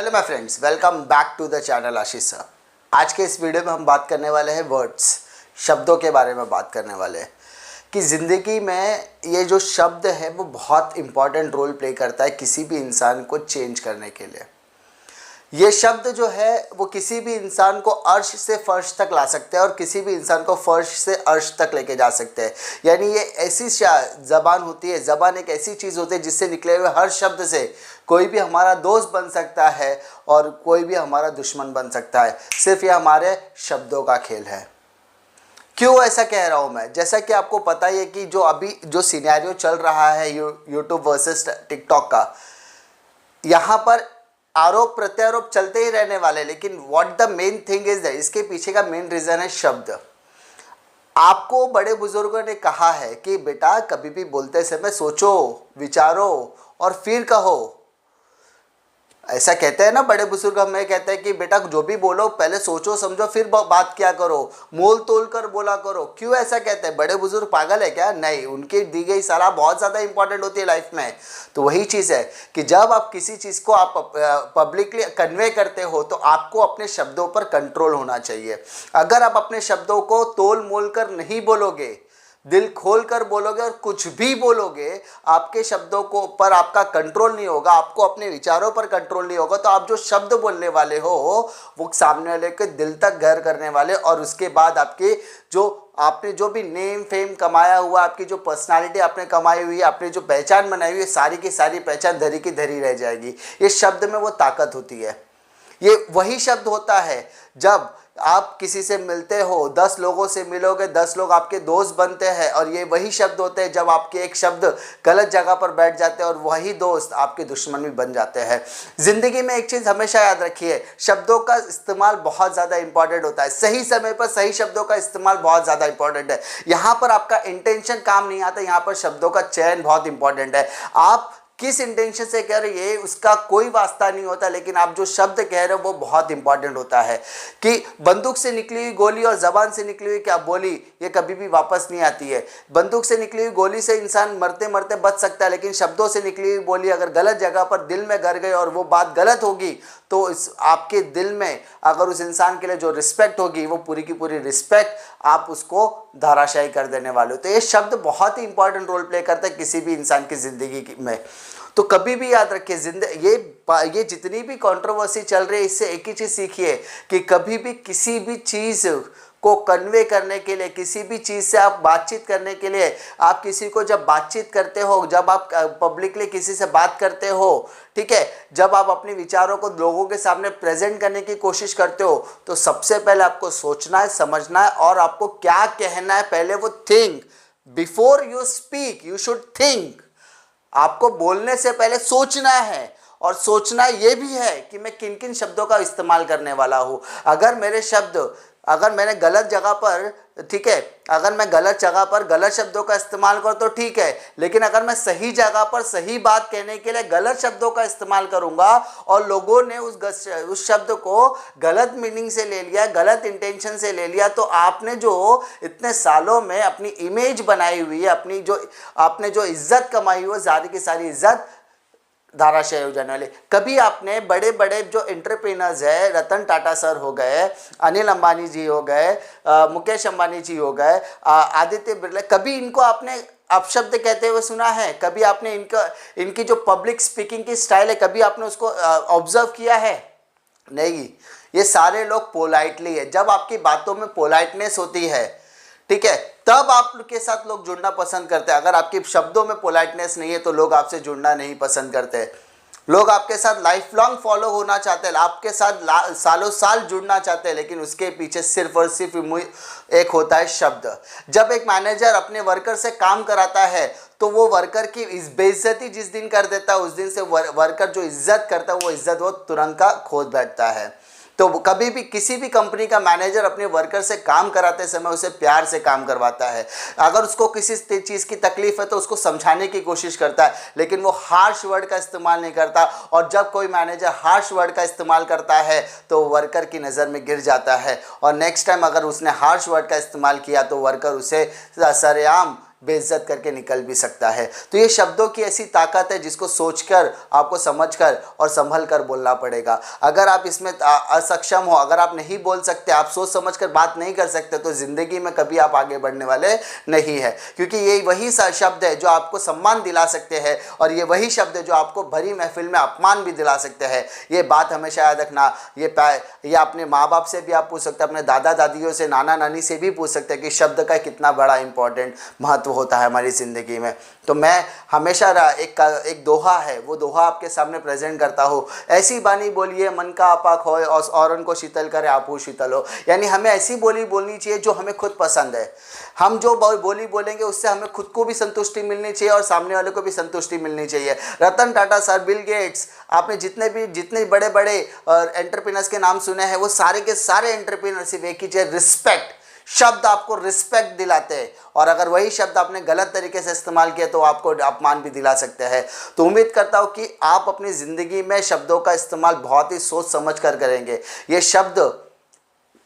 Hello my friends, welcome back to the channel Ashish sir. आज के इस वीडियो में हम बात करने वाले हैं वर्ड्स, शब्दों के बारे में बात करने वाले हैं कि ज़िंदगी में ये जो शब्द है वो बहुत इम्पॉर्टेंट रोल प्ले करता है किसी भी इंसान को चेंज करने के लिए। ये शब्द जो है वो किसी भी इंसान को अर्श से फर्श तक ला सकते हैं और किसी भी इंसान को फर्श से अर्श तक लेके जा सकते हैं। यानी ये ऐसी ज़बान होती है, ज़बान एक ऐसी चीज़ होती है जिससे निकले हुए हर शब्द से कोई भी हमारा दोस्त बन सकता है और कोई भी हमारा दुश्मन बन सकता है। सिर्फ ये हमारे शब्दों का खेल है। क्यों ऐसा कह रहा हूँ मैं? जैसा कि आपको पता ही है कि जो अभी जो सिनेरियो चल रहा है यूट्यूब वर्सेस टिकटॉक का, यहाँ पर आरोप प्रत्यारोप चलते ही रहने वाले, लेकिन what the main thing is that इसके पीछे का मेन रीज़न है शब्द। आपको बड़े बुजुर्गों ने कहा है कि बेटा कभी भी बोलते समय सोचो, विचारो और फिर कहो। ऐसा कहते हैं ना बड़े बुजुर्ग, हमें कहते हैं कि बेटा जो भी बोलो पहले सोचो समझो फिर बात क्या करो, मोल तोल कर बोला करो। क्यों ऐसा कहते हैं? बड़े बुजुर्ग पागल है क्या? नहीं, उनकी दी गई सलाह बहुत ज़्यादा इंपॉर्टेंट होती है लाइफ में। तो वही चीज़ है कि जब आप किसी चीज़ को आप पब्लिकली कन्वे करते हो तो आपको अपने शब्दों पर कंट्रोल होना चाहिए। अगर आप अपने शब्दों को तोल मोल कर नहीं बोलोगे, दिल खोल कर बोलोगे और कुछ भी बोलोगे, आपके शब्दों को पर आपका कंट्रोल नहीं होगा, आपको अपने विचारों पर कंट्रोल नहीं होगा, तो आप जो शब्द बोलने वाले हो वो सामने वाले के दिल तक घर करने वाले, और उसके बाद आपके जो आपने जो भी नेम फेम कमाया हुआ, आपकी जो पर्सनालिटी आपने कमाई हुई है, आपने जो पहचान बनाई हुई है, सारी की सारी पहचान धरी की धरी रह जाएगी। ये शब्द में वो ताकत होती है। ये वही शब्द होता है जब आप किसी से मिलते हो, 10 लोगों से मिलोगे, 10 लोग आपके दोस्त बनते हैं, और ये वही शब्द होते हैं जब आपके एक शब्द गलत जगह पर बैठ जाते हैं और वही दोस्त आपके दुश्मन भी बन जाते हैं। ज़िंदगी में एक चीज़ हमेशा याद रखिए, शब्दों का इस्तेमाल बहुत ज़्यादा इंपॉर्टेंट होता है। सही समय पर सही शब्दों का इस्तेमाल बहुत ज़्यादा इंपॉर्टेंट है। यहाँ पर आपका इंटेंशन काम नहीं आता, यहाँ पर शब्दों का चयन बहुत इंपॉर्टेंट है। आप किस इंटेंशन से कह रहे हो ये उसका कोई वास्ता नहीं होता, लेकिन आप जो शब्द कह रहे हो वो बहुत इंपॉर्टेंट होता है। कि बंदूक से निकली हुई गोली और ज़बान से निकली हुई क्या बोली, ये कभी भी वापस नहीं आती है। बंदूक से निकली हुई गोली से इंसान मरते मरते बच सकता है, लेकिन शब्दों से निकली हुई बोली अगर गलत जगह पर दिल में घर गई और वो बात गलत होगी तो इस आपके दिल में अगर उस इंसान के लिए जो रिस्पेक्ट होगी वो पूरी की पूरी रिस्पेक्ट आप उसको धाराशायी कर देने वाले हो। तो ये शब्द बहुत ही इंपॉर्टेंट रोल प्ले करता है किसी भी इंसान की ज़िंदगी में। तो कभी भी याद रखिए, ये जितनी भी कंट्रोवर्सी चल रही है इससे एक ही चीज़ सीखिए कि कभी भी किसी भी चीज़ को कन्वे करने के लिए, किसी भी चीज़ से आप बातचीत करने के लिए, आप किसी को जब बातचीत करते हो, जब आप पब्लिकली किसी से बात करते हो, ठीक है, जब आप अपने विचारों को लोगों के सामने प्रेजेंट करने की कोशिश करते हो, तो सबसे पहले आपको सोचना है, समझना है और आपको क्या कहना है पहले वो think. Before you speak you should think. आपको बोलने से पहले सोचना है, और सोचना ये भी है कि मैं किन किन शब्दों का इस्तेमाल करने वाला हूँ। अगर मैंने गलत जगह पर, ठीक है, अगर मैं गलत जगह पर गलत शब्दों का इस्तेमाल करूँ तो ठीक है, लेकिन अगर मैं सही जगह पर सही बात कहने के लिए गलत शब्दों का इस्तेमाल करूँगा और लोगों ने उस शब्द को गलत मीनिंग से ले लिया, गलत इंटेंशन से ले लिया, तो आपने जो इतने सालों में अपनी इमेज बनाई हुई है, आपने जो इज्जत कमाई हुई है, सारी की सारी इज्जत धाराशायी हो जाने वाले। कभी आपने बड़े बड़े जो एंटरप्रेन्योर्स है, रतन टाटा सर हो गए, अनिल अंबानी जी हो गए, मुकेश अंबानी जी हो गए, आदित्य बिरला, कभी इनको आपने अपशब्द कहते हुए सुना है? कभी आपने इनकी जो पब्लिक स्पीकिंग की स्टाइल है कभी आपने उसको ऑब्जर्व किया है? नहीं। ये सारे लोग पोलाइटली है। जब आपकी बातों में पोलाइटनेस होती है, ठीक है, तब आपके साथ लोग जुड़ना पसंद करते हैं। अगर आपके शब्दों में पोलाइटनेस नहीं है तो लोग आपसे जुड़ना नहीं पसंद करते। लोग आपके साथ लाइफ लॉन्ग फॉलो होना चाहते हैं, आपके साथ सालों साल जुड़ना चाहते हैं, लेकिन उसके पीछे सिर्फ और सिर्फ एक होता है शब्द। जब एक मैनेजर अपने वर्कर से काम कराता है तो वो वर्कर की बेइज्जती जिस दिन कर देता है उस दिन से वर्कर जो इज्जत करता है वो इज्जत वो तुरंत का खो बैठता है। तो कभी भी किसी भी कंपनी का मैनेजर अपने वर्कर से काम कराते समय उसे प्यार से काम करवाता है। अगर उसको किसी चीज़ की तकलीफ है तो उसको समझाने की कोशिश करता है, लेकिन वो हार्श वर्ड का इस्तेमाल नहीं करता। और जब कोई मैनेजर हार्श वर्ड का इस्तेमाल करता है तो वर्कर की नज़र में गिर जाता है, और नेक्स्ट टाइम अगर उसने हार्श वर्ड का इस्तेमाल किया तो वर्कर उसे सरेआम बेइज्जत करके निकल भी सकता है। तो ये शब्दों की ऐसी ताकत है जिसको सोचकर, आपको समझकर और संभल कर बोलना पड़ेगा। अगर आप इसमें असक्षम हो, अगर आप नहीं बोल सकते, आप सोच समझकर बात नहीं कर सकते, तो ज़िंदगी में कभी आप आगे बढ़ने वाले नहीं है। क्योंकि ये वही शब्द है जो आपको सम्मान दिला सकते हैं, और ये वही शब्द है जो आपको भरी महफिल में अपमान भी दिला सकते हैं। ये बात हमेशा याद रखना। ये अपने माँ बाप से भी आप पूछ सकते हैं, अपने दादा दादियों से, नाना नानी से भी पूछ सकते हैं कि शब्द का कितना बड़ा इंपॉर्टेंट महत्व होता है हमारी ज़िंदगी में। तो मैं हमेशा एक दोहा है, वो दोहा आपके सामने प्रेजेंट करता हूँ। ऐसी बानी बोलिए मन का आपा खोए, और उनको शीतल करे आपू शीतल हो। यानी हमें ऐसी बोली बोलनी चाहिए जो हमें खुद पसंद है। हम जो बोली बोलेंगे उससे हमें खुद को भी संतुष्टि मिलनी चाहिए और सामने वाले को भी संतुष्टि मिलनी चाहिए। Ratan Tata sir, Bill Gates, आपने जितने बड़े बड़े एंटरप्रेन्योर्स के नाम सुने हैं, वो सारे के सारे एंटरप्रेन्योर सिर्फ एक ही चीज़, रिस्पेक्ट। शब्द आपको रिस्पेक्ट दिलाते हैं, और अगर वही शब्द आपने गलत तरीके से इस्तेमाल किया तो आपको अपमान भी दिला सकते हैं। तो उम्मीद करता हूँ कि आप अपनी ज़िंदगी में शब्दों का इस्तेमाल बहुत ही सोच समझ कर करेंगे। ये शब्द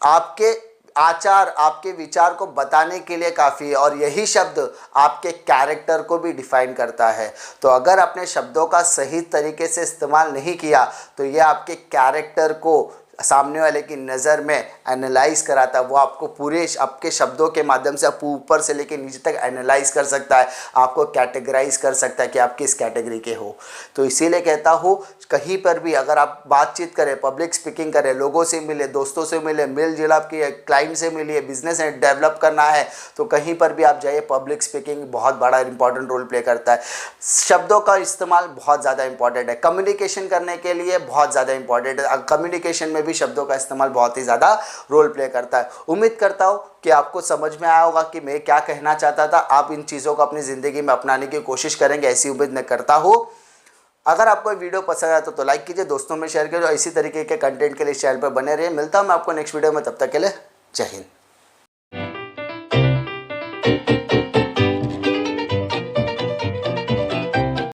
आपके आचार, आपके विचार को बताने के लिए काफ़ी है, और यही शब्द आपके कैरेक्टर को भी डिफाइन करता है। तो अगर आपने शब्दों का सही तरीके से इस्तेमाल नहीं किया तो ये आपके कैरेक्टर को सामने वाले की नज़र में एनालाइज कराता है। वो आपको पूरे आपके शब्दों के माध्यम से ऊपर से लेकर नीचे तक एनालाइज कर सकता है, आपको कैटेगराइज कर सकता है कि आप किस कैटेगरी के हो। तो इसीलिए कहता हूँ, कहीं पर भी अगर आप बातचीत करें, पब्लिक स्पीकिंग करें, लोगों से मिले, दोस्तों से मिले, मिल जुल आपकी क्लाइंट से मिलिए, बिजनेस डेवलप करना है, तो कहीं पर भी आप जाइए, पब्लिक स्पीकिंग बहुत बड़ा इंपॉर्टेंट रोल प्ले करता है। शब्दों का इस्तेमाल बहुत ज़्यादा इंपॉर्टेंट है, कम्युनिकेशन करने के लिए बहुत ज़्यादा इंपॉर्टेंट है। कम्युनिकेशन में भी शब्दों का इस्तेमाल बहुत ही ज़्यादा रोल प्ले करता है। उम्मीद करता हूँ कि आपको समझ में आया होगा कि मैं क्या कहना चाहता था। आप इन चीज़ों को अपनी ज़िंदगी में अपनाने की कोशिश करेंगे, ऐसी उम्मीद मैं करता हूँ। अगर आपको वीडियो पसंद आया तो लाइक कीजिए, दोस्तों में शेयर कीजिए, और इसी तरीके के कंटेंट के लिए इस चैनल पर बने रहिए। मिलता हूँ मैं आपको नेक्स्ट वीडियो में, तब तक के लिए जय हिंद।